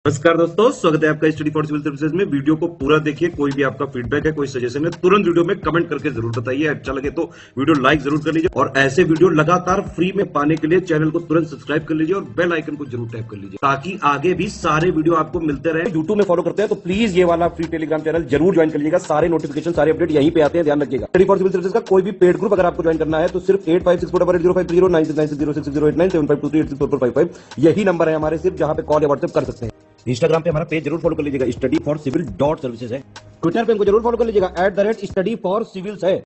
नमस्कार दोस्तों, स्वागत है आपका स्टडी फॉर सिविल सर्विसेज में। वीडियो को पूरा देखिए। कोई भी आपका फीडबैक है, कोई सजेशन है, तुरंत वीडियो में कमेंट करके जरूर बताइए। अच्छा लगे तो वीडियो लाइक जरूर कर लीजिए और ऐसे वीडियो लगातार फ्री में पाने के लिए चैनल को तुरंत सब्सक्राइब कर लीजिए और बेल आइकन को जरूर टैप कर लीजिए ताकि आगे भी सारे वीडियो आपको मिलते रहे। यूट्यूब में फॉलो करते हैं तो प्लीज ये वाला फ्री टेलीग्राम चैनल जरूर ज्वाइन कर लीजिएगा। सारे नोटिफिकेशन, सारे अपडेट यहीं पे आते हैं, ध्यान रखिएगा। स्टडी फॉर सिविल सर्विसेज का कोई भी पेड ग्रुप अगर आपको ज्वाइन करना है तो सिर्फ 856480530969606089786445 यही नंबर है हमारे, सिर्फ जहां पे कॉल या व्हाट्सएप कर सकते हैं। इंस्टाग्राम पे हमारा पेज जरूर फॉलो कर लीजिएगा, स्टडी फॉर सिविल .सर्विसेज है। ट्विटर पे हमको जरूर फॉलो कर लीजिएगा, @स्टडी फॉर सिविल्स है।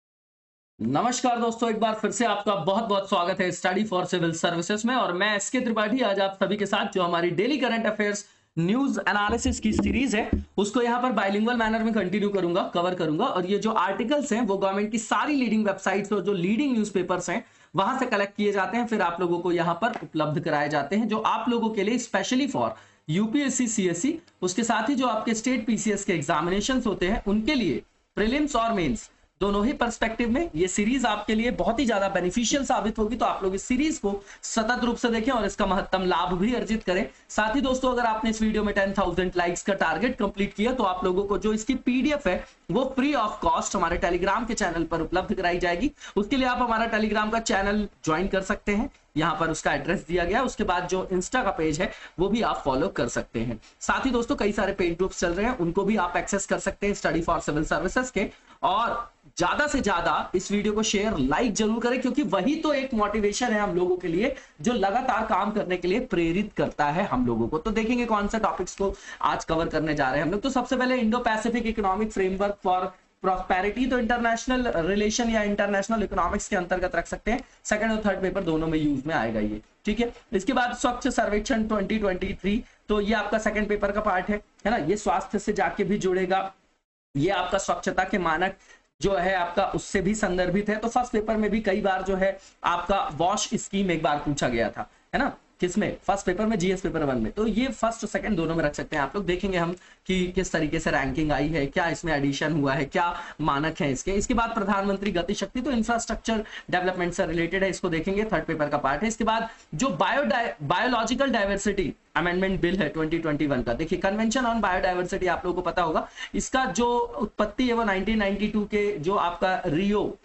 नमस्कार दोस्तों, एक बार फिर से आपका बहुत बहुत स्वागत है स्टडी फॉर सिविल सर्विसेज में। और मैं एसके त्रिपाठी आज आप सभी के साथ जो हमारी daily current affairs news analysis की सीरीज है उसको यहाँ पर बाइलिंगुअल मैनर में कंटिन्यू करूंगा, कवर करूंगा। और ये जो आर्टिकल्स हैं वो गवर्नमेंट की सारी लीडिंग वेबसाइट्स और जो लीडिंग न्यूज़पेपर्स हैं वहां से कलेक्ट किए जाते हैं, फिर आप लोगों को यहाँ पर उपलब्ध कराए जाते हैं, जो आप लोगों के लिए स्पेशली फॉर यूपीएससी सीएससी, उसके साथ ही जो आपके स्टेट पीसीएस के एग्जामिनेशंस होते हैं उनके लिए प्रीलिम्स और मेंस दोनों ही पर्सपेक्टिव में ये सीरीज आपके लिए बहुत ही ज्यादा बेनिफिशियल साबित होगी। तो आप लोग इस सीरीज को सतत रूप से देखें और इसका महत्तम लाभ भी अर्जित करें। साथ ही दोस्तों, अगर आपने इस वीडियो में 10,000 लाइक्स का टारगेट कंप्लीट किया तो आप लोगों को जो इसकी पीडीएफ है वो फ्री ऑफ कॉस्ट हमारे टेलीग्राम के चैनल पर उपलब्ध कराई जाएगी। उसके लिए आप हमारा टेलीग्राम का चैनल ज्वाइन कर सकते हैं, यहाँ पर उसका एड्रेस दिया गया है। उसके बाद जो इंस्टा का पेज है वो भी आप फॉलो कर सकते हैं। साथ ही दोस्तों, कई सारे पेड ग्रुप्स चल रहे हैं, उनको भी आप एक्सेस कर सकते हैं स्टडी फॉर सिविल सर्विसेज के। और ज्यादा से ज्यादा इस वीडियो को शेयर लाइक जरूर करें, क्योंकि वही तो एक मोटिवेशन है हम लोगों के लिए जो लगातार काम करने के लिए प्रेरित करता है हम लोगों को। तो देखेंगे कौन से टॉपिक्स को आज कवर करने जा रहे हैं हम लोग। तो सबसे पहले Indo Pacific economic framework for prosperity, तो इंटरनेशनल रिलेशन या इंटरनेशनल इकोनॉमिक्स के अंतर्गत रख सकते हैं। सेकंड और थर्ड पेपर दोनों में यूज में आएगा ये, ठीक है। इसके बाद स्वच्छ सर्वेक्षण 2023, तो ये आपका सेकंड पेपर का पार्ट है ना। ये स्वास्थ्य से जाके भी जुड़ेगा, ये आपका स्वच्छता के मानक जो है आपका उससे भी संदर्भित है। तो फर्स्ट पेपर में भी कई बार जो है आपका वॉश स्कीम एक बार पूछा गया था, है ना। किसमें? फर्स्ट पेपर में, जीएस पेपर 1 में। तो ये फर्स्ट सेकंड दोनों में रख सकते हैं आप लोग। देखेंगे हम कि किस तरीके से रैंकिंग आई है, क्या इसमें एडिशन हुआ है, क्या मानक है इसके। इसके बाद प्रधानमंत्री गति शक्ति, तो इंफ्रास्ट्रक्चर डेवलपमेंट से रिलेटेड है, इसको देखेंगे, थर्ड पेपर का पार्ट है। इसके बाद जो बायोलॉजिकल डाइवर्सिटी अमेंडमेंट बिल है 2021 का, देखिए कन्वेंशन ऑन बायोडाइवर्सिटी आप लोगों को पता होगा, इसका जो उत्पत्ति है वो 1992 के जो आपका रियो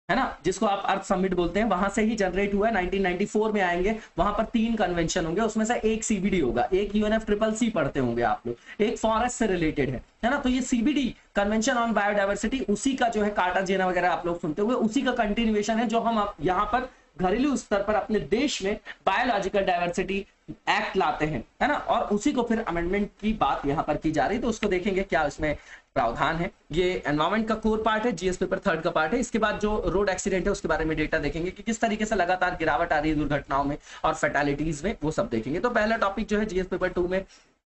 है ना, जिसको आप अर्थ समिट बोलते हैं, वहां से ही जनरेट हुआ है। 1994 में आएंगे, वहां पर 3 कन्वेंशन होंगे, उसमें से एक सीबीडी होगा, एक यूएनएफसीसीसी पढ़ते होंगे आप लोग, एक फॉरेस्ट से रिलेटेड है ना। तो ये सीबीडी कन्वेंशन ऑन बायोडाइवर्सिटी उसी का जो है कार्टाजेना वगैरह आप लोग सुनते हुए उसी का कंटिन्यूएशन है, जो हम यहाँ पर घरेलू स्तर पर अपने देश में बायोलॉजिकल डाइवर्सिटी एक्ट लाते हैं, है ना। और उसी को फिर अमेंडमेंट की बात यहाँ पर की जा रही है, तो उसको देखेंगे क्या इसमें प्रावधान है। ये एनवायरमेंट का कोर पार्ट है, जीएस पेपर थर्ड का पार्ट है। इसके बाद जो रोड एक्सीडेंट है उसके बारे में डेटा देखेंगे कि किस तरीके से लगातार गिरावट आ रही है दुर्घटनाओं में और फैटेलिटीज में, वो सब देखेंगे। तो पहला टॉपिक जो है जीएस पेपर 2 में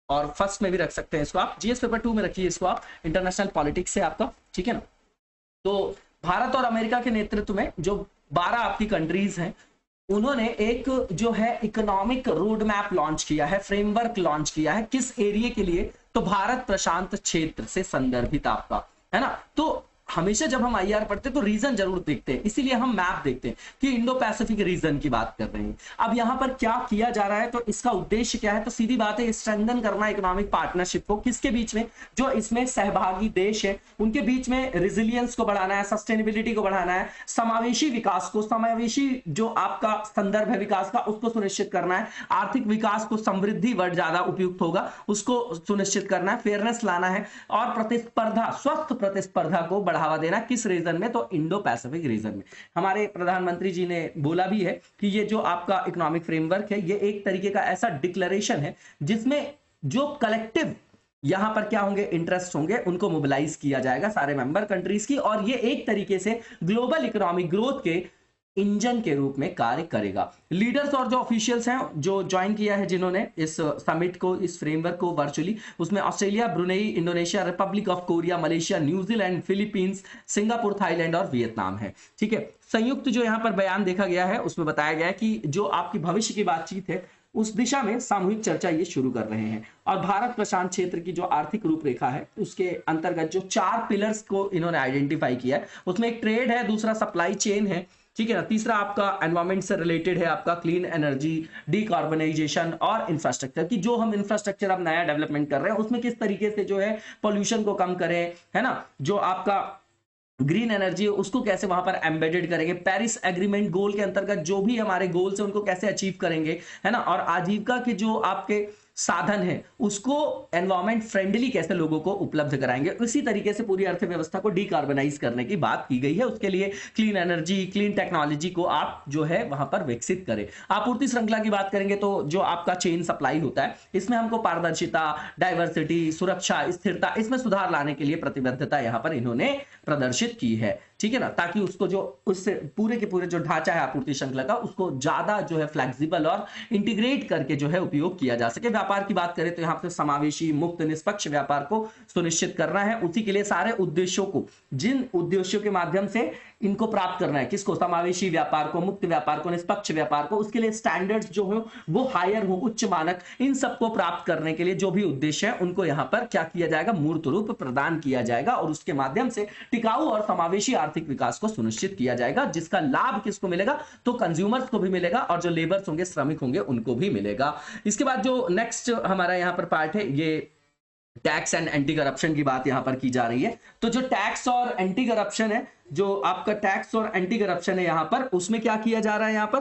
और फर्स्ट में भी रख सकते हैं इसको आप, जीएस पेपर 2 में रखिए इसको आप, इंटरनेशनल पॉलिटिक्स से आपका, ठीक है ना। तो भारत और अमेरिका के नेतृत्व में जो 12 आपकी कंट्रीज हैं, उन्होंने एक जो है इकोनॉमिक रोड मैप लॉन्च किया है, फ्रेमवर्क लॉन्च किया है। किस एरिया के लिए? तो भारत प्रशांत क्षेत्र से संदर्भित आपका, है ना। तो हमेशा जब हम आईआर पढ़ते हैं तो रीजन जरूर देखते हैं, इसीलिए हम मैप देखते हैं कि इंडो पैसिफिक रीजन की बात कर रहे हैं। अब यहां पर क्या किया जा रहा है, तो इसका उद्देश्य क्या है? तो सीधी बात है, स्ट्रेंथन करना इकोनॉमिक पार्टनरशिप को। किसके बीच में? जो इसमें सहभागी देश है उनके बीच में रिजिलियंस को बढ़ाना है, सस्टेनेबिलिटी को बढ़ाना है, समावेशी विकास को, समावेशी जो आपका संदर्भ है विकास का उसको सुनिश्चित करना है, आर्थिक विकास को, समृद्धि वर्ड ज्यादा उपयुक्त होगा, उसको सुनिश्चित करना है, फेयरनेस लाना है और प्रतिस्पर्धा, स्वस्थ प्रतिस्पर्धा को बढ़ावा देना। किस रीजन में? तो इंडो पैसिफिक रीजन में। हमारे प्रधानमंत्री जी ने बोला भी है कि ये जो आपका इकोनॉमिक फ्रेमवर्क है ये एक तरीके का ऐसा डिक्लेरेशन है जिसमें जो कलेक्टिव यहां पर क्या होंगे, इंटरेस्ट होंगे, उनको मोबिलाइज किया जाएगा सारे मेंबर कंट्रीज की, और ये एक तरीके से ग्लोबल इकोनॉमिक ग्रोथ के इंजन के रूप में कार्य करेगा। लीडर्स और जो ऑफिशियल्स हैं जो ज्वाइन किया है जिन्होंने इस समिट को, इस फ्रेमवर्क को वर्चुअली, उसमें Australia, Brunei, Indonesia, Republic of Korea, Malaysia, New Zealand, Philippines, Singapore, Thailand और वियतनाम है, ठीक है। संयुक्त जो यहाँ पर बयान देखा गया है उसमें बताया गया है कि जो आपकी भविष्य की बातचीत है उस दिशा में सामूहिक चर्चा ये शुरू कर रहे हैं। और भारत प्रशांत क्षेत्र की जो आर्थिक रूपरेखा है उसके अंतर्गत जो 4 पिलर्स को इन्होंने आइडेंटिफाई किया है, उसमें एक ट्रेड है, दूसरा सप्लाई चेन है, ठीक है ना। तीसरा आपका एनवायरमेंट से रिलेटेड है आपका क्लीन एनर्जी, डिकार्बनाइजेशन और इंफ्रास्ट्रक्चर की जो हम इंफ्रास्ट्रक्चर अब नया डेवलपमेंट कर रहे हैं उसमें किस तरीके से जो है पॉल्यूशन को कम करें, है ना। जो आपका ग्रीन एनर्जी है उसको कैसे वहां पर एम्बेडेड करेंगे, पेरिस एग्रीमेंट गोल के अंतर्गत जो भी हमारे गोल्स है उनको कैसे अचीव करेंगे, है ना। और आजीविका के जो आपके साधन है उसको एनवायरमेंट फ्रेंडली कैसे लोगों को उपलब्ध कराएंगे। इसी तरीके से पूरी अर्थव्यवस्था को डिकार्बनाइज करने की बात की गई है। उसके लिए क्लीन एनर्जी, क्लीन टेक्नोलॉजी को आप जो है वहां पर विकसित करें। आपूर्ति श्रृंखला की बात करेंगे तो जो आपका चेन सप्लाई होता है इसमें हमको पारदर्शिता, डाइवर्सिटी, सुरक्षा, स्थिरता, इसमें सुधार लाने के लिए प्रतिबद्धता यहां पर इन्होंने प्रदर्शित की है, ठीक है ना। ताकि उसको जो उससे पूरे के पूरे जो ढांचा है आपूर्ति श्रृंखला का उसको ज्यादा जो है फ्लेक्सिबल और इंटीग्रेट करके जो है उपयोग किया जा सके। व्यापार की बात करें तो यहाँ पे समावेशी, मुक्त, निष्पक्ष व्यापार को सुनिश्चित करना है। उसी के लिए सारे उद्देश्यों को, जिन उद्देश्यों के माध्यम से इनको प्राप्त करना है, किसको, समावेशी व्यापार को, मुक्त व्यापार को, निष्पक्ष व्यापार को, उसके लिए स्टैंडर्ड्स जो हो वो हायर हो, उच्च मानक, इन सबको प्राप्त करने के लिए जो भी उद्देश्य है उनको यहाँ पर क्या किया जाएगा, मूर्त रूप प्रदान किया जाएगा और उसके माध्यम से टिकाऊ और समावेशी आर्थिक विकास को सुनिश्चित किया जाएगा, जिसका लाभ किसको मिलेगा, तो कंज्यूमर्स को भी मिलेगा और जो लेबर्स होंगे, श्रमिक होंगे, उनको भी मिलेगा। इसके बाद जो नेक्स्ट हमारा यहाँ पर पार्ट है ये टैक्स एंड एंटी करप्शन की बात यहां पर की जा रही है। तो जो टैक्स और एंटी करप्शन है, जो आपका टैक्स और एंटी करप्शन है यहां पर, उसमें क्या किया जा रहा है यहां पर,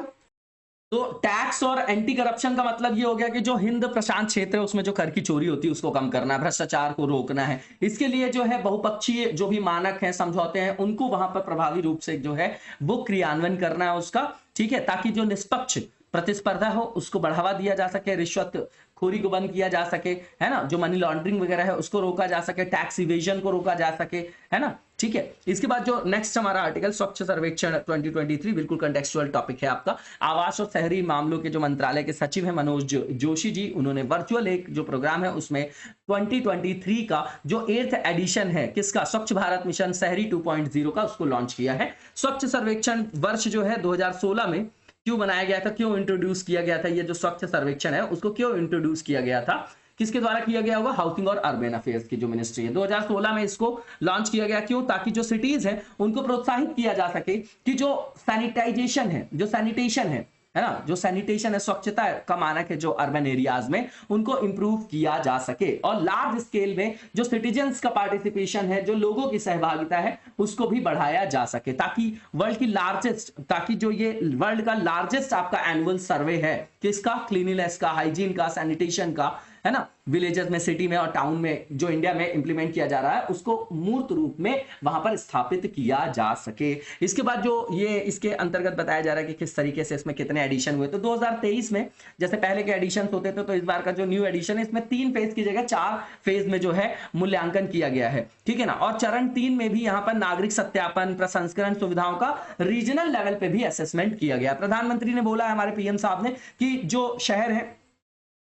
तो टैक्स और एंटी करप्शन का मतलब ये हो गया कि जो हिंद प्रशांत क्षेत्र है उसमें जो कर की चोरी होती है उसको कम करना है, भ्रष्टाचार को रोकना है। इसके लिए जो है बहुपक्षीय जो भी मानक हैं, समझौते हैं, उनको वहां पर प्रभावी रूप से जो है वो क्रियान्वयन करना है उसका, ठीक है, ताकि जो निष्पक्ष प्रतिस्पर्धा हो उसको बढ़ावा दिया जा सके, रिश्वत खोरी को बंद किया जा सके, है ना, जो मनी लॉन्ड्रिंग वगैरह है उसको रोका जा सके, टैक्स इवेजन को रोका जा सके, है ना, ठीक है। इसके बाद जो नेक्स्ट हमारा आर्टिकल स्वच्छ सर्वेक्षण 2023, बिल्कुल कंटेक्चुअल टॉपिक है आपका। आवास और शहरी मामलों के जो मंत्रालय के सचिव है मनोज जोशी जी, उन्होंने वर्चुअल एक जो प्रोग्राम है उसमें 2023 का जो 8th एडिशन है किसका, स्वच्छ भारत मिशन शहरी 2.0 का, उसको लॉन्च किया है। स्वच्छ सर्वेक्षण वर्ष जो है 2016 में क्यों बनाया गया था, क्यों इंट्रोड्यूस किया गया था, ये जो स्वच्छ सर्वेक्षण है उसको क्यों इंट्रोड्यूस किया गया था, किसके द्वारा किया गया होगा, हाउसिंग और अर्बन अफेयर्स की जो मिनिस्ट्री है, 2016 में इसको लॉन्च किया गया। क्यों, ताकि जो सिटीज हैं उनको प्रोत्साहित किया जा सके कि जो सैनिटाइजेशन है, जो सैनिटेशन है ना, जो सैनिटेशन है, स्वच्छता का मानक है जो अर्बन एरियाज में, उनको इंप्रूव किया जा सके और लार्ज स्केल में जो सिटीजन्स का पार्टिसिपेशन है, जो लोगों की सहभागिता है, उसको भी बढ़ाया जा सके, ताकि वर्ल्ड की लार्जेस्ट, ताकि जो ये वर्ल्ड का लार्जेस्ट आपका एनुअल सर्वे है किसका, क्लीनिनेस का, हाइजीन का, सैनिटेशन का, है ना, विलेजेस में, सिटी में और टाउन में जो इंडिया में इंप्लीमेंट किया जा रहा है उसको मूर्त रूप में वहां पर स्थापित किया जा सके। इसके बाद जो ये इसके अंतर्गत बताया जा रहा है कि किस तरीके से इसमें कितने एडिशन हुए, तो 2023 में जैसे पहले के एडिशन होते थे, तो इस बार का जो न्यू एडिशन है इसमें 3 फेज की जगह 4 फेज में जो है मूल्यांकन किया गया है, ठीक है ना। और चरण 3 में भी यहाँ पर नागरिक सत्यापन, प्रसंस्करण सुविधाओं का रीजनल लेवल पे भी असेसमेंट किया गया। प्रधानमंत्री ने बोला है, हमारे पीएम साहब ने, कि जो शहर है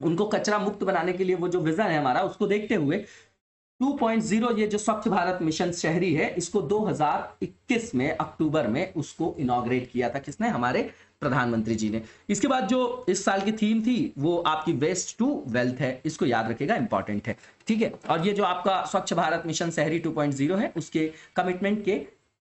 उनको कचरा मुक्त बनाने के लिए वो जो विजन है हमारा, उसको देखते हुए 2.0 ये जो स्वच्छ भारत मिशन शहरी है इसको 2021 में अक्टूबर में उसको इनॉग्रेट किया था, किसने, हमारे प्रधानमंत्री जी ने। इसके बाद जो इस साल की थीम थी वो आपकी वेस्ट टू वेल्थ है, इसको याद रखेगा, इंपॉर्टेंट है, ठीक है। और ये जो आपका स्वच्छ भारत मिशन शहरी 2.0 है उसके कमिटमेंट के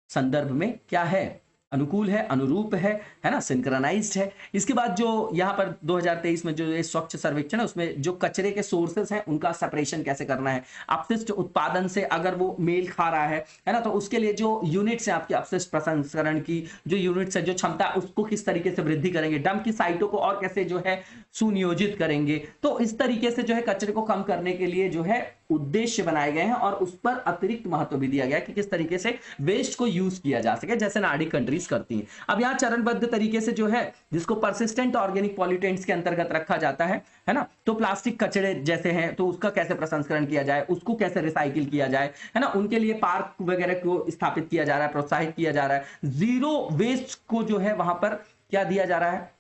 संदर्भ में क्या है, अनुकूल है, अनुरूप है ना, सिंक्रोनाइज्ड है। इसके बाद जो यहाँ पर 2023 में जो ये स्वच्छ सर्वेक्षण है उसमें जो कचरे के सोर्सेस हैं उनका सेपरेशन कैसे करना है, अपशिष्ट उत्पादन से अगर वो मेल खा रहा है ना, तो उसके लिए जो यूनिट्स हैं आपके अपशिष्ट प्रसंस्करण की जो यूनिट्स है, जो क्षमता, उसको किस तरीके से वृद्धि करेंगे, डंप की साइटों को और कैसे जो है सुनियोजित करेंगे। तो इस तरीके से जो है कचरे को कम करने के लिए जो है उद्देश्य बनाए गए हैं और उस पर अतिरिक्त महत्व भी दिया गया है कि किस तरीके से वेस्ट को यूज किया जा सके, जैसे नार्डिक कंट्रीज करती हैं। अब यहाँ चरणबद्ध तरीके से जो है जिसको परसिस्टेंट ऑर्गेनिक पॉल्यूटेंट्स के अंतर्गत रखा जाता है ना, तो प्लास्टिक कचरे जैसे हैं तो उसका कैसे प्रसंस्करण किया जाए, उसको कैसे रिसाइकिल किया जाए, है ना, उनके लिए पार्क वगैरह को स्थापित किया जा रहा है, प्रोत्साहित किया जा रहा है। जीरो वेस्ट को जो है वहां पर क्या दिया जा रहा है,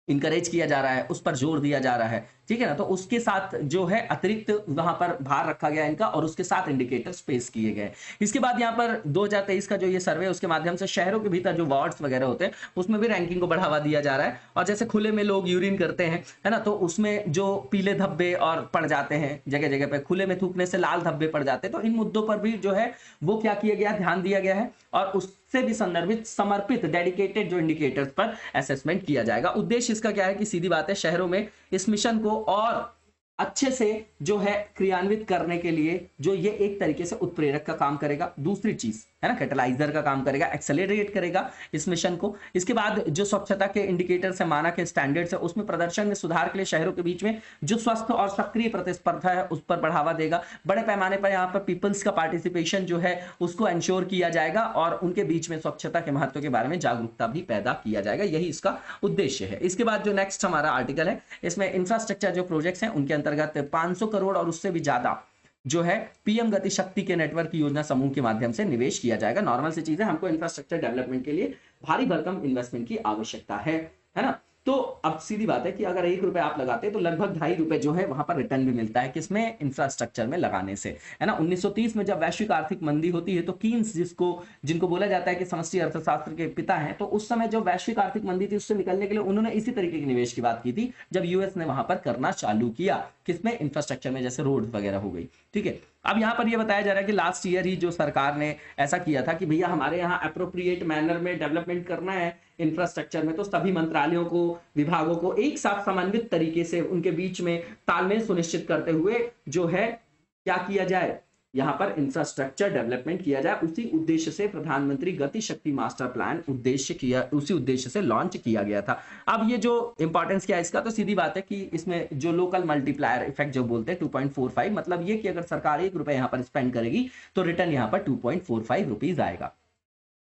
इंकरेज किया जा रहा है, उस पर जोर दिया जा रहा है ठीक है ना। तो उसके साथ जो है अतिरिक्त वहां पर भार रखा गया इनका और उसके साथ इंडिकेटर्स पेश किए गए। इसके बाद यहाँ पर 2023 का जो ये सर्वे उसके माध्यम से शहरों के भीतर जो वार्ड्स वगैरह होते हैं उसमें भी रैंकिंग को बढ़ावा दिया जा रहा है। और जैसे खुले में लोग यूरिन करते हैं, है ना, तो उसमें जो पीले धब्बे और पड़ जाते हैं जगह जगह पे, खुले में थूकने से लाल धब्बे पड़ जाते हैं, तो इन मुद्दों पर भी जो है वो क्या किया गया, ध्यान दिया गया है और उससे भी संदर्भित समर्पित डेडिकेटेड जो इंडिकेटर्स पर असेसमेंट किया जाएगा। उद्देश्य इसका क्या है कि सीधी बात है, शहरों में इस मिशन को और अच्छे से जो है क्रियान्वित करने के लिए जो ये एक तरीके से उत्प्रेरक का काम करेगा। दूसरी चीज है ना, कैटलाइजर का काम करेगा, एक्सेलरेट करेगा इस मिशन को। इसके बाद जो स्वच्छता के इंडिकेटर्स है, मानक के स्टैंडर्ड्स है, उसमें प्रदर्शन में सुधार के लिए शहरों के बीच में जो स्वस्थ और सक्रिय प्रतिस्पर्धा है उस पर बढ़ावा देगा। बड़े पैमाने पर यहाँ पर पीपल्स का पार्टिसिपेशन जो है उसको एंश्योर किया जाएगा और उनके बीच में स्वच्छता के महत्व के बारे में जागरूकता भी पैदा किया जाएगा। यही इसका उद्देश्य है। इसके बाद जो नेक्स्ट हमारा आर्टिकल है, इसमें इंफ्रास्ट्रक्चर जो प्रोजेक्ट्स हैं उनके अंतर्गत 500 करोड़ और उससे भी ज्यादा जो है पीएम गति शक्ति के नेटवर्क योजना समूह के माध्यम से निवेश किया जाएगा। नॉर्मल सी चीज है, हमको इंफ्रास्ट्रक्चर डेवलपमेंट के लिए भारी भरकम इन्वेस्टमेंट की आवश्यकता है ना। तो अब सीधी बात है कि अगर 1 रुपए आप लगाते हैं तो लगभग 2.5 रुपए जो है वहां पर रिटर्न भी मिलता है, किसमें, इंफ्रास्ट्रक्चर में लगाने से, है ना। 1930 में जब वैश्विक आर्थिक मंदी होती है तो कीन्स जिनको बोला जाता है कि समष्टि अर्थशास्त्र के पिता हैं, तो उस समय जो वैश्विक आर्थिक मंदी थी उससे निकलने के लिए उन्होंने इसी तरीके के निवेश की बात की थी जब यूएस ने वहां पर करना चालू किया, किसमें, इंफ्रास्ट्रक्चर में, जैसे रोड वगैरह हो गई। ठीक है, अब यहाँ पर यह बताया जा रहा है कि लास्ट ईयर ही जो सरकार ने ऐसा किया था कि भैया हमारे यहाँ अप्रोप्रिएट मैनर में डेवलपमेंट करना है इंफ्रास्ट्रक्चर में, तो सभी मंत्रालयों को, विभागों को एक साथ समन्वित तरीके से उनके बीच में तालमेल सुनिश्चित करते हुए जो है क्या किया जाए, यहाँ पर इंफ्रास्ट्रक्चर डेवलपमेंट किया जाए। उसी उद्देश्य से प्रधानमंत्री गति शक्ति मास्टर प्लान उसी उद्देश्य से लॉन्च किया गया था। अब ये जो इंपॉर्टेंस क्या है इसका, तो सीधी बात है कि इसमें जो लोकल मल्टीप्लायर इफेक्ट जो बोलते हैं 2.45, मतलब ये कि अगर सरकार 1 रुपए यहाँ पर स्पेंड करेगी तो रिटर्न यहाँ पर 2.45 रुपीज आएगा।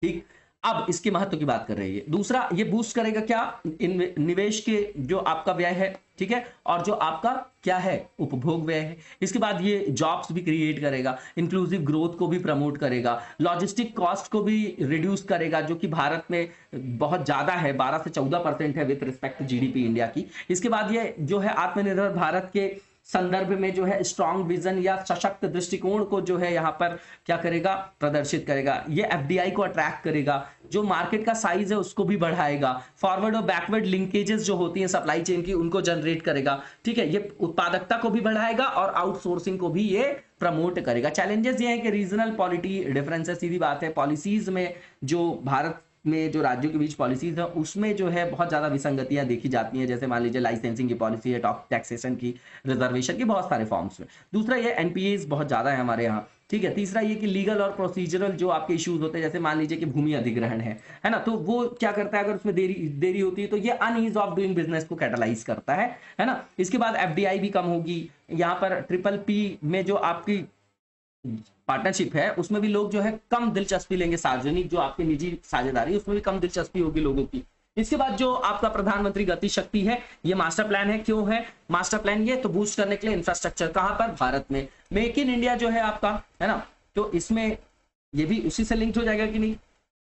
ठीक, अब इसके महत्व की बात कर रही है। दूसरा, ये बूस्ट करेगा क्या, निवेश के जो आपका व्यय है, ठीक है, और जो आपका क्या है, उपभोग व्यय है। इसके बाद ये जॉब्स भी क्रिएट करेगा, इंक्लूसिव ग्रोथ को भी प्रमोट करेगा, लॉजिस्टिक कॉस्ट को भी रिड्यूस करेगा जो कि भारत में बहुत ज्यादा है, 12 से 14% है with respect to GDP India की। इसके बाद ये जो है आत्मनिर्भर भारत के संदर्भ में जो है स्ट्रॉन्ग विजन या सशक्त दृष्टिकोण को जो है यहाँ पर क्या करेगा, प्रदर्शित करेगा। ये एफडीआई को अट्रैक्ट करेगा, जो मार्केट का साइज है उसको भी बढ़ाएगा, फॉरवर्ड और बैकवर्ड लिंकेजेस जो होती हैं सप्लाई चेन की उनको जनरेट करेगा। ठीक है, ये उत्पादकता को भी बढ़ाएगा और आउटसोर्सिंग को भी ये प्रमोट करेगा। चैलेंजेस ये हैं कि रीजनल पॉलिटी डिफरेंसेस, सीधी बात है, पॉलिसीज में जो भारत में जो राज्यों के बीच पॉलिसीज है उसमें जो है बहुत ज्यादा विसंगतियां देखी जाती हैं। जैसे मान लीजिए लाइसेंसिंग की पॉलिसी है, टैक्सेशन की, रिजर्वेशन की, बहुत सारे फॉर्म्स में। दूसरा ये एनपीएस बहुत ज्यादा है हमारे यहाँ। ठीक है, तीसरा ये कि लीगल और प्रोसीजरल जो आपके इश्यूज होते हैं, जैसे मान लीजिए कि भूमि अधिग्रहण है ना, तो वो क्या करता है, अगर उसमें देरी होती है तो ये अनईज ऑफ डूइंग बिजनेस को कैटलाइज करता है ना। इसके बाद एफडीआई भी कम होगी। यहाँ पर PPP में जो आपकी पार्टनरशिप है उसमें भी लोग जो है कम दिलचस्पी लेंगे, सार्वजनिक जो आपकी निजी साझेदारी उसमें भी कम दिलचस्पी होगी लोगों की। इसके बाद जो आपका प्रधानमंत्री गति शक्ति है, ये मास्टर प्लान है। क्यों है मास्टर प्लान, ये तो बूस्ट करने के लिए इंफ्रास्ट्रक्चर, कहां पर, भारत में। मेक इन इंडिया जो है आपका, है ना, तो इसमें ये भी उसी से लिंक हो जाएगा कि नहीं,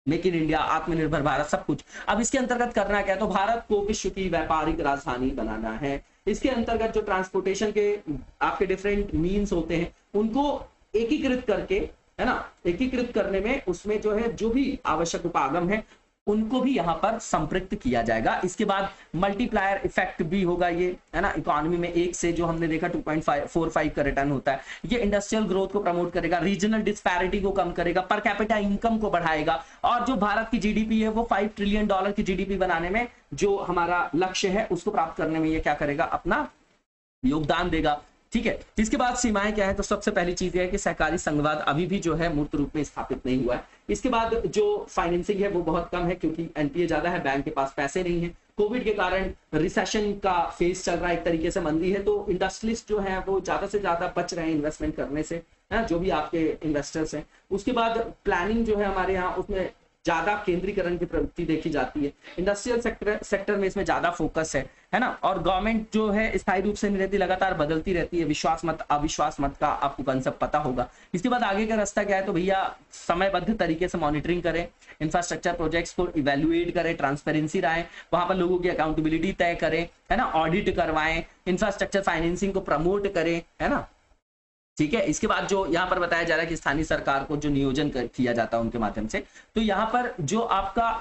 मेक इन इंडिया, आत्मनिर्भर भारत, सब कुछ। अब इसके अंतर्गत करना क्या है, तो भारत को विश्व की व्यापारिक राजधानी बनाना है। इसके अंतर्गत जो ट्रांसपोर्टेशन के आपके डिफरेंट मीन्स होते हैं उनको एकीकृत करके, है ना, एकीकृत करने में उसमें जो है जो भी आवश्यक उपागम है उनको भी यहाँ पर संपृक्त किया जाएगा। इसके बाद मल्टीप्लायर इफेक्ट भी होगा, ये है ना, इकोनॉमी में 1 से जो हमने देखा 2.45 का रिटर्न होता है। ये इंडस्ट्रियल ग्रोथ को प्रमोट करेगा, रीजनल डिस्पैरिटी को कम करेगा, पर कैपिटा इनकम को बढ़ाएगा, और जो भारत की जीडीपी है वो $5 ट्रिलियन की जीडीपी बनाने में जो हमारा लक्ष्य है उसको प्राप्त करने में ये क्या करेगा, अपना योगदान देगा। ठीक है, इसके बाद सीमाएं क्या है, तो सबसे पहली चीज है कि सहकारी संघवाद अभी भी जो है मूर्त रूप में स्थापित नहीं हुआ है। इसके बाद जो फाइनेंसिंग है वो बहुत कम है क्योंकि एनपीए ज्यादा है, बैंक के पास पैसे नहीं है। कोविड के कारण रिसेशन का फेज चल रहा है, एक तरीके से मंदी है, तो इंडस्ट्रियलिस्ट जो है वो ज्यादा से ज्यादा बच रहे हैं इन्वेस्टमेंट करने से, है जो भी आपके इन्वेस्टर्स हैं। उसके बाद प्लानिंग जो है हमारे यहाँ उसमें ज्यादा केंद्रीकरण की प्रवृत्ति देखी जाती है। इंडस्ट्रियल सेक्टर में इसमें ज्यादा फोकस है ना। और गवर्नमेंट जो है स्थायी रूप से नहीं रहती, लगातार बदलती रहती है। विश्वास मत अविश्वास मत का आपको कंसेप्ट पता होगा। इसके बाद आगे का रास्ता क्या है, तो भैया समयबद्ध तरीके से मॉनिटरिंग करें, इंफ्रास्ट्रक्चर प्रोजेक्ट्स को इवेल्युएट करें, ट्रांसपेरेंसी रहे, वहां पर लोगों की अकाउंटेबिलिटी तय करें, है ना, ऑडिट करवाएं, इंफ्रास्ट्रक्चर फाइनेंसिंग को प्रमोट करें, है ना। ठीक है। इसके बाद जो यहाँ पर बताया जा रहा है कि स्थानीय सरकार को जो नियोजन किया जाता है उनके माध्यम से, तो यहाँ पर जो आपका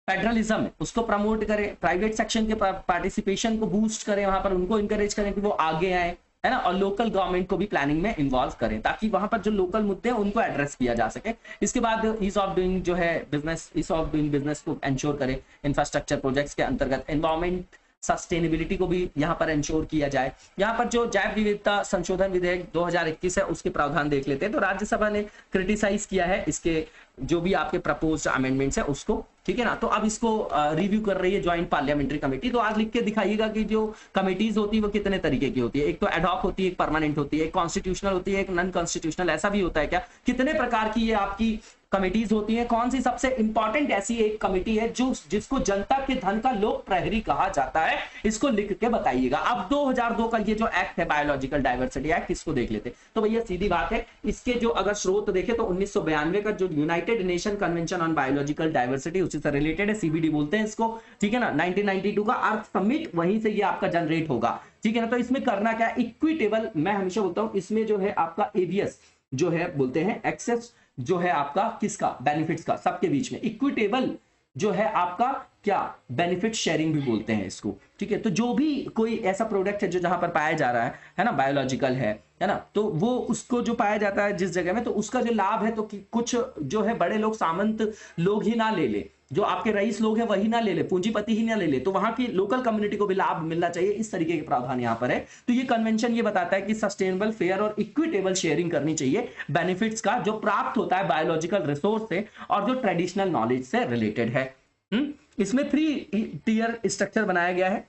फेडरलिज्म है उसको प्रमोट करें, प्राइवेट सेक्शन के पार्टिसिपेशन को बूस्ट करें, वहां पर उनको इंकरेज करें कि वो आगे आए, है ना। और लोकल गवर्नमेंट को भी प्लानिंग में इन्वॉल्व करें ताकि वहां पर जो लोकल मुद्दे हैं उनको एड्रेस किया जा सके। इसके बाद ईज ऑफ डूइंग जो है business, ease of doing business को इंश्योर करें। इंफ्रास्ट्रक्चर प्रोजेक्ट्स के अंतर्गत एनवायरमेंट सस्टेनेबिलिटी को भी यहाँ पर इंश्योर किया जाए। यहाँ पर जो जैव विविधता संशोधन विधेयक 2021 है उसके प्रावधान देख लेते हैं। तो राज्यसभा ने क्रिटिसाइज किया है इसके जो भी आपके प्रपोज्ड अमेंडमेंट्स है उसको, ठीक है ना। तो अब इसको रिव्यू कर रही है ज्वाइंट पार्लियामेंट्री कमेटी। तो आज लिख के दिखाइएगा कि जो कमिटीज होती है वो कितने तरीके की होती है। एक तो एडहॉक होती है, एक परमानेंट होती है, एक कॉन्स्टिट्यूशनल होती है, एक नॉन कॉन्स्टिट्यूशनल, ऐसा भी होता है क्या, कितने प्रकार की ये आपकी कमिटीज होती हैं, कौन सी सबसे इंपॉर्टेंट ऐसी एक कमिटी है जो जिसको जनता के धन का लोक प्रहरी कहा जाता है, इसको लिख के बताइएगा। अब 2002 का ये जो एक्ट है बायोलॉजिकल डाइवर्सिटी एक्ट, इसको देख लेते। तो भैया सीधी बात है, इसके जो अगर स्रोत देखे तो 1992 का जो United nation convention on biological diversity उसी से रिलेटेड है, सीबीडी बोलते हैं इसको, ठीक है ना। 1992 का अर्थ समिट वहीं से ये आपका जनरेट होगा, ठीक है ना। तो इसमें करना क्या है, इक्विटेबल, मैं हमेशा बोलता हूं इसमें जो है आपका एवियस जो है बोलते हैं एक्सेस जो है आपका किसका, बेनिफिट्स का, सबके बीच में। इक्विटेबल जो है आपका क्या, बेनिफिट शेयरिंग भी बोलते हैं इसको, ठीक है। तो जो भी कोई ऐसा प्रोडक्ट है जो जहां पर पाया जा रहा है ना, बायोलॉजिकल है ना, तो वो उसको जो पाया जाता है जिस जगह में, तो उसका जो लाभ है तो कुछ जो है बड़े लोग, सामंत लोग ही ना ले ले, जो आपके रईस लोग हैं वही ना ले ले, पूंजीपति ही ना ले ले, तो वहां की लोकल कम्युनिटी को भी लाभ मिलना चाहिए। इस तरीके के प्रावधान यहाँ पर है। तो ये कन्वेंशन ये बताता है कि सस्टेनेबल, फेयर और इक्विटेबल शेयरिंग करनी चाहिए बेनिफिट्स का जो प्राप्त होता है बायोलॉजिकल रिसोर्स से और जो ट्रेडिशनल नॉलेज से रिलेटेड है। इसमें 3 टियर स्ट्रक्चर बनाया गया है।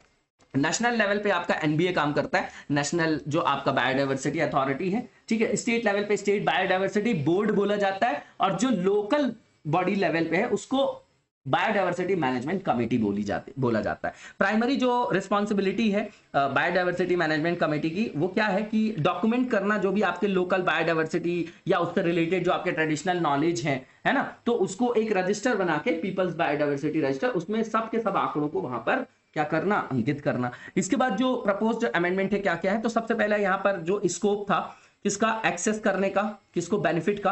नेशनल लेवल पे आपका एनबीए काम करता है, नेशनल जो आपका बायोडाइवर्सिटी अथॉरिटी है, ठीक है। स्टेट लेवल पे स्टेट बायोडाइवर्सिटी बोर्ड बोला जाता है, और जो लोकल बॉडी लेवल पे है उसको बायोडाइवर्सिटी मैनेजमेंट कमेटी बोला जाता है। प्राइमरी जो रिस्पॉन्सिबिलिटी है बायोडाइवर्सिटी मैनेजमेंट कमेटी की, वो क्या है कि डॉक्यूमेंट करना जो भी आपके लोकल बायोडाइवर्सिटी या उससे रिलेटेड जो आपके ट्रेडिशनल नॉलेज है ना, तो उसको एक रजिस्टर बना के, पीपल्स बायोडाइवर्सिटी रजिस्टर, उसमें सब के सब आंकड़ों को वहां पर क्या करना, अंकित करना। इसके बाद जो प्रपोज्ड अमेंडमेंट है क्या क्या है, तो सबसे पहले यहाँ पर जो स्कोप था किसका, एक्सेस करने का, किसको, बेनिफिट का,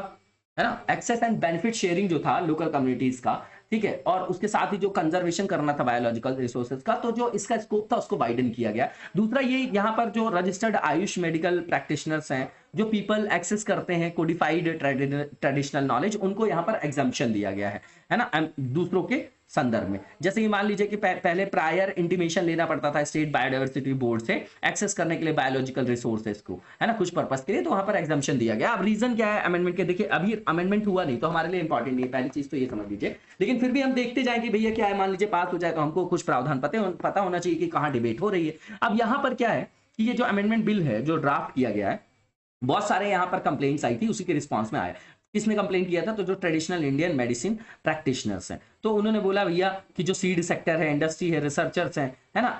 है ना, एक्सेस एंड बेनिफिट शेयरिंग जो था लोकल कम्युनिटीज का, ठीक है। और उसके साथ ही जो कंजर्वेशन करना था बायोलॉजिकल रिसोर्सेज का, तो जो इसका स्कोप था उसको वाइडन किया गया। दूसरा ये यहाँ पर जो रजिस्टर्ड आयुष मेडिकल प्रैक्टिशनर्स हैं, जो पीपल एक्सेस करते हैं कोडिफाइड ट्रेडिशनल नॉलेज, उनको यहाँ पर एग्जम्पशन दिया गया है ना, दूसरों के संदर्भ में। जैसे कि मान लीजिए कि पहले प्रायर इंटीमेशन लेना पड़ता था स्टेट बायोडाइवर्सिटी बोर्ड से एक्सेस करने के लिए बायोलॉजिकल रिसोर्सेज को, है ना, कुछ पर्पस के लिए, तो वहां पर एग्जम्पशन दिया गया। अब रीजन क्या है अमेंडमेंट के, देखिए अभी अमेंडमेंट हुआ नहीं तो हमारे लिए इंपॉर्टेंट नहीं है, पहली चीज तो ये समझ लीजिए। लेकिन फिर भी हम देखते जाएं कि भैया क्या है, मान लीजिए पास हो जाए तो हमको कुछ प्रावधान पता होना चाहिए कि कहाँ डिबेट हो रही है। अब यहाँ पर क्या है कि ये जो अमेंडमेंट बिल है जो ड्राफ्ट किया गया है, बहुत सारे यहाँ पर कंप्लेंट्स आई थी, उसी के रिस्पॉन्स में आया। किसने कंप्लेन किया था, तो जो ट्रेडिशनल इंडियन मेडिसिन प्रैक्टिशनर्स हैं, तो उन्होंने बोला भैया कि जो सीड सेक्टर है, इंडस्ट्री है, रिसर्चर्स हैं, है ना,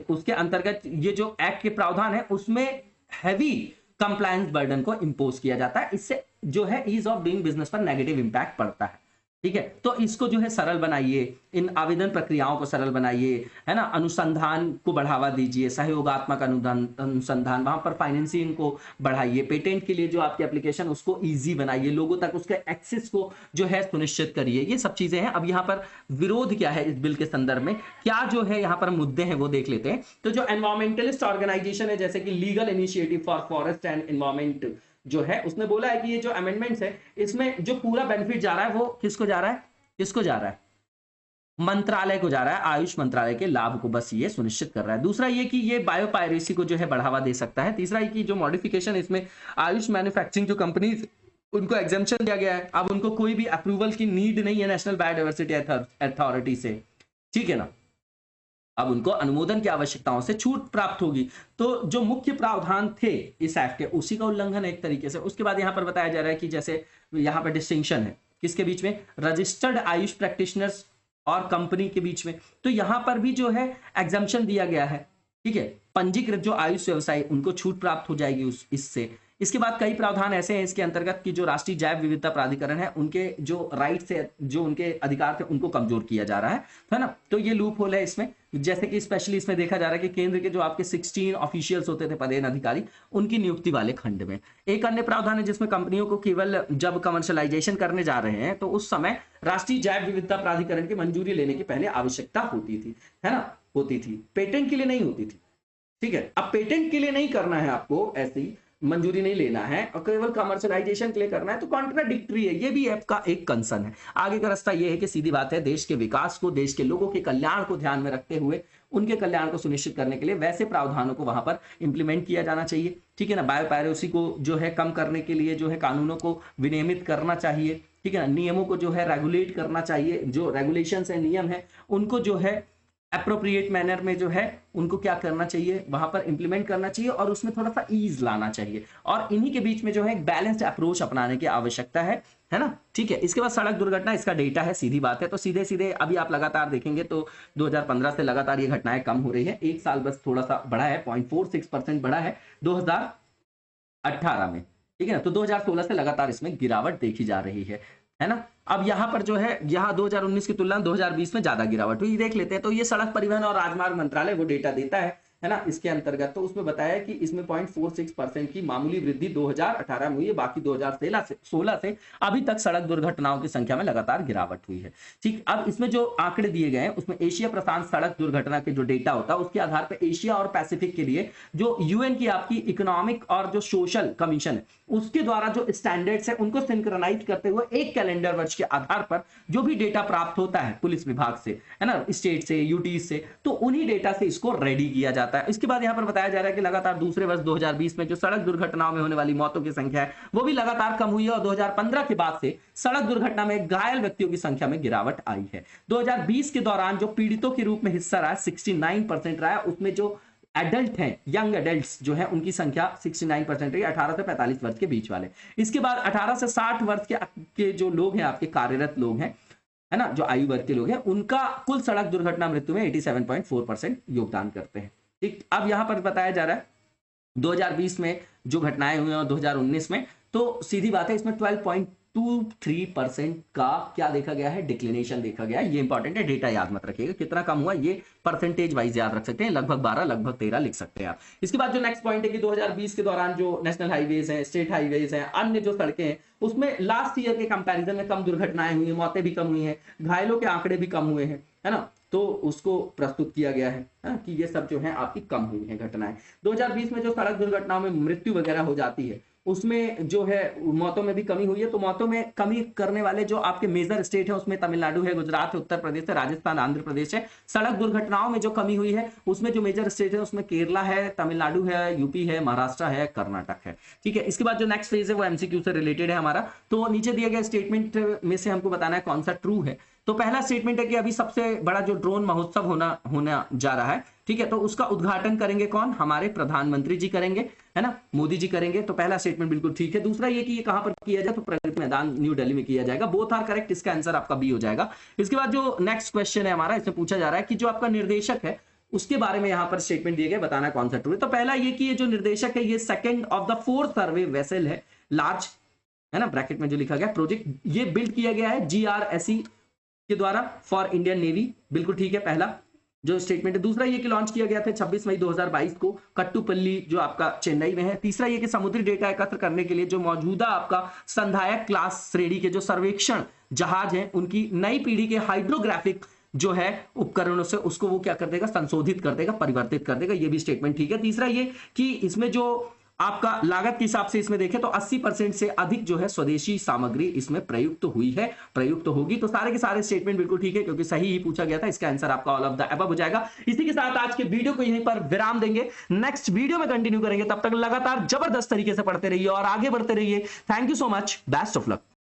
उसके अंतर्गत ये जो एक्ट के प्रावधान है उसमें हैवी कंप्लायंस बर्डन को इंपोज किया जाता है। इससे जो है ईज ऑफ डूइंग बिजनेस पर नेगेटिव इंपैक्ट पड़ता है, ठीक है। तो इसको जो है सरल बनाइए, इन आवेदन प्रक्रियाओं को सरल बनाइए, है ना, अनुसंधान को बढ़ावा दीजिए, सहयोगात्मक अनुसंधान, वहां पर फाइनेंसिंग को बढ़ाइए, पेटेंट के लिए जो आपकी एप्लीकेशन उसको इजी बनाइए, लोगों तक उसके एक्सेस को जो है सुनिश्चित करिए। ये सब चीजें हैं। अब यहाँ पर विरोध क्या है इस बिल के संदर्भ में, क्या जो है यहाँ पर मुद्दे हैं वो देख लेते हैं। तो जो एनवायरमेंटलिस्ट ऑर्गेनाइजेशन है जैसे कि legal initiative for forest and environment जो है, उसने बोला है कि ये जो अमेंडमेंट्स है इसमें जो पूरा बेनिफिट जा रहा है वो किसको जा रहा है, किसको जा रहा है, मंत्रालय को जा रहा है, आयुष मंत्रालय के लाभ को बस ये सुनिश्चित कर रहा है। दूसरा ये कि ये बायोपायरेसी को जो है बढ़ावा दे सकता है। तीसरा ये कि जो मॉडिफिकेशन इसमें आयुष मैन्युफैक्चरिंग जो कंपनीज उनको एग्जेम्पशन दिया गया है, अब उनको कोई भी अप्रूवल की नीड नहीं है नेशनल बायोडाइवर्सिटी अथॉरिटी से, ठीक है ना, अब उनको अनुमोदन की आवश्यकताओं से छूट प्राप्त होगी। तो जो मुख्य प्रावधान थे इस एक्ट के उसी का उल्लंघन है एक तरीके से। उसके बाद यहाँ पर बताया जा रहा है कि जैसे यहाँ पर डिस्टिंक्शन है किसके बीच में? रजिस्टर्ड आयुष प्रैक्टिशनर्स और कंपनी के बीच में। तो यहां पर भी जो है एग्जम्पशन दिया गया है, ठीक है। पंजीकृत जो आयुष व्यवसायी उनको छूट प्राप्त हो जाएगी इससे। इसके बाद कई प्रावधान ऐसे हैं इसके अंतर्गत कि जो राष्ट्रीय जैव विविधता प्राधिकरण है उनके जो राइट है, जो उनके अधिकार थे, उनको कमजोर किया जा रहा है ना। तो ये लूप होल है इसमें, जैसे कि स्पेशली इसमें देखा जा रहा है कि केंद्र के जो आपके 16 ऑफिशियल्स होते थे पदेन अधिकारी, उनकी नियुक्ति वाले खंड में। एक अन्य प्रावधान है जिसमें कंपनियों को केवल जब कमर्शियलाइजेशन करने जा रहे हैं तो उस समय राष्ट्रीय जैव विविधता प्राधिकरण की मंजूरी लेने की पहले आवश्यकता होती थी, है ना, होती थी, पेटेंट के लिए नहीं होती थी, ठीक है। अब पेटेंट के लिए नहीं करना है आपको, ऐसी मंजूरी नहीं लेना है और केवल कमर्शियलाइजेशन के लिए करना है, तो कॉन्ट्राडिक्टरी है, ये भी आपका एक कंसर्न है। आगे का रास्ता ये है कि सीधी बात है, देश के विकास को, देश के लोगों के कल्याण को ध्यान में रखते हुए उनके कल्याण को सुनिश्चित करने के लिए वैसे प्रावधानों को वहां पर इंप्लीमेंट किया जाना चाहिए, ठीक है ना। बायोपायरेसी को जो है कम करने के लिए जो है कानूनों को विनियमित करना चाहिए, ठीक है ना। नियमों को जो है रेगुलेट करना चाहिए, जो रेगुलेशंस है, नियम है, उनको जो है अप्रोप्रिएट मैनर में जो है उनको क्या करना चाहिए, वहां पर इंप्लीमेंट करना चाहिए और उसमें थोड़ा सा ईज लाना चाहिए। और इन्हीं के बीच में जो है एक बैलेंस्ड अप्रोच अपनाने की आवश्यकता है ना, ठीक है। इसके बाद सड़क दुर्घटना, इसका डेटा है, सीधी बात है। तो सीधे सीधे अभी आप लगातार देखेंगे तो 2015 से लगातार ये घटनाएं कम हो रही है। एक साल बस थोड़ा सा बढ़ा है, 0.46% बढ़ा है 2018 में, ठीक है ना। तो 2016 से लगातार इसमें गिरावट देखी जा रही है ना। अब यहां पर जो है, यहां 2019 की तुलना में 2020 में ज्यादा गिरावट हुई, देख लेते हैं। तो ये सड़क परिवहन और राजमार्ग मंत्रालय वो डेटा देता है ना, इसके अंतर्गत। तो उसमें बताया कि इसमें 0.46% की मामूली वृद्धि 2018 में हुई है, बाकी 2016 से अभी तक सड़क दुर्घटनाओं की संख्या में लगातार गिरावट हुई है, ठीक। अब इसमें जो आंकड़े दिए गए हैं उसमें एशिया प्रशांत सड़क दुर्घटना के जो डेटा होता है उसके आधार पर एशिया और पैसिफिक के लिए जो यूएन की आपकी इकोनॉमिक और जो सोशल कमीशन है उसके द्वारा जो स्टैंडर्ड्स है उनको सिंक्रोनाइज करते हुए एक कैलेंडर वर्ष के आधार पर जो भी डेटा प्राप्त होता है पुलिस विभाग से, है ना, स्टेट से, यूटी से, तो उन्हीं डेटा से इसको रेडी किया जाता है। इसके बाद यहां पर बताया जा रहा है कि लगातार दूसरे वर्ष 2020 में जो सड़क दुर्घटनाओं में होने वाली मौतों की संख्या है वो भी लगातार कम हुई है और 2015 के बाद से सड़क दुर्घटना में घायल व्यक्तियों की संख्या में गिरावट आई है। 2020 के दौरान जो पीड़ितों के रूप में हिस्सा रहा 69% रहा, उसमें जो एडल्ट हैं, यंग एडल्ट्स जो है उनकी संख्या 69% रही, 18 से 45 वर्ष के बीच वाले। इसके बाद 18 से 60 वर्ष के जो लोग हैं, आपके कार्यरत लोग हैं, है ना, जो आयु वर्ग के लोग हैं, उनका कुल सड़क दुर्घटना मृत्यु में 87.4% योगदान करते हैं, ठीक। अब यहां पर बताया जा रहा है 2020 में जो घटनाएं हुई और 2019 में, तो सीधी बात है इसमें 12.23% का क्या देखा गया है, डिक्लिनेशन देखा गया है। ये इंपॉर्टेंट है, डेटा याद मत रखिएगा कितना कम हुआ, ये परसेंटेज वाइज याद रख सकते हैं, लगभग 12 लगभग 13 लिख सकते हैं आप। इसके बाद जो नेक्स्ट पॉइंट है कि 2020 के दौरान जो नेशनल हाईवेज हैं, स्टेट हाईवेज हैं, अन्य जो सड़कें हैं, उसमें लास्ट ईयर के कंपैरिजन में कम दुर्घटनाएं हुई हैं, मौतें भी कम हुई हैं, घायलों के आंकड़े भी कम हुए हैं, है ना। तो उसको प्रस्तुत किया गया है कि ये सब जो है आपकी कम हुई है घटनाएं। 2020 में जो सड़क दुर्घटनाओं में मृत्यु वगैरह हो जाती है उसमें जो है मौतों में भी कमी हुई है। तो मौतों में कमी करने वाले जो आपके मेजर स्टेट है उसमें तमिलनाडु है, गुजरात है, उत्तर प्रदेश है, राजस्थान, आंध्र प्रदेश है। सड़क दुर्घटनाओं में जो कमी हुई है उसमें जो मेजर स्टेट है उसमें केरला है, तमिलनाडु है, यूपी है, महाराष्ट्र है, कर्नाटक है, ठीक है। इसके बाद जो नेक्स्ट फेज है वो एमसीक्यू से रिलेटेड है हमारा। तो नीचे दिए गए स्टेटमेंट में से हमको बताना है कौन सा ट्रू है। तो पहला स्टेटमेंट है कि अभी सबसे बड़ा जो ड्रोन महोत्सव होना जा रहा है, ठीक है, तो उसका उद्घाटन करेंगे कौन, हमारे प्रधानमंत्री जी करेंगे, है ना, मोदी जी करेंगे। तो पहला स्टेटमेंट बिल्कुल ठीक है। दूसरा ये कि ये कहां पर किया जाए, तो प्रगति मैदान न्यू दिल्ली में किया जाएगा। बोथ आर करेक्ट, इसका आंसर आपका बी हो जाएगा। इसके बाद जो नेक्स्ट क्वेश्चन है हमारा, इसमें पूछा जा रहा है कि जो आपका निर्देशक है उसके बारे में यहां पर स्टेटमेंट दिए गए, बताना कौन सा ट्रू है। तो पहला ये कि ये जो निर्देशक है ये second of the 4th survey vessel है, लार्ज, है ना, ब्रैकेट में जो लिखा गया प्रोजेक्ट, ये बिल्ड किया गया है GRSE के द्वारा फॉर इंडियन नेवी, बिल्कुल ठीक है पहला जो स्टेटमेंट है। दूसरा ये कि लॉन्च किया गया था 26 मई 2022 को कट्टुपल्ली जो आपका चेन्नई में है। तीसरा ये कि समुद्री डेटा एकत्र करने के लिए जो मौजूदा आपका संधायक क्लास श्रेणी के जो सर्वेक्षण जहाज हैं उनकी नई पीढ़ी के हाइड्रोग्राफिक जो है उपकरणों से उसको वो क्या कर देगा, संशोधित कर देगा, परिवर्तित कर देगा, ये भी स्टेटमेंट ठीक है। तीसरा ये कि इसमें जो आपका लागत के हिसाब से इसमें देखें तो 80% से अधिक जो है स्वदेशी सामग्री इसमें प्रयुक्त हुई है, प्रयुक्त होगी। तो सारे के सारे स्टेटमेंट बिल्कुल ठीक है क्योंकि सही ही पूछा गया था। इसका आंसर आपका ऑल ऑफ द अबव हो जाएगा। इसी के साथ आज के वीडियो को यहीं पर विराम देंगे, नेक्स्ट वीडियो में कंटिन्यू करेंगे। तब तक लगातार जबरदस्त तरीके से पढ़ते रहिए और आगे बढ़ते रहिए। Thank you so much, best of luck.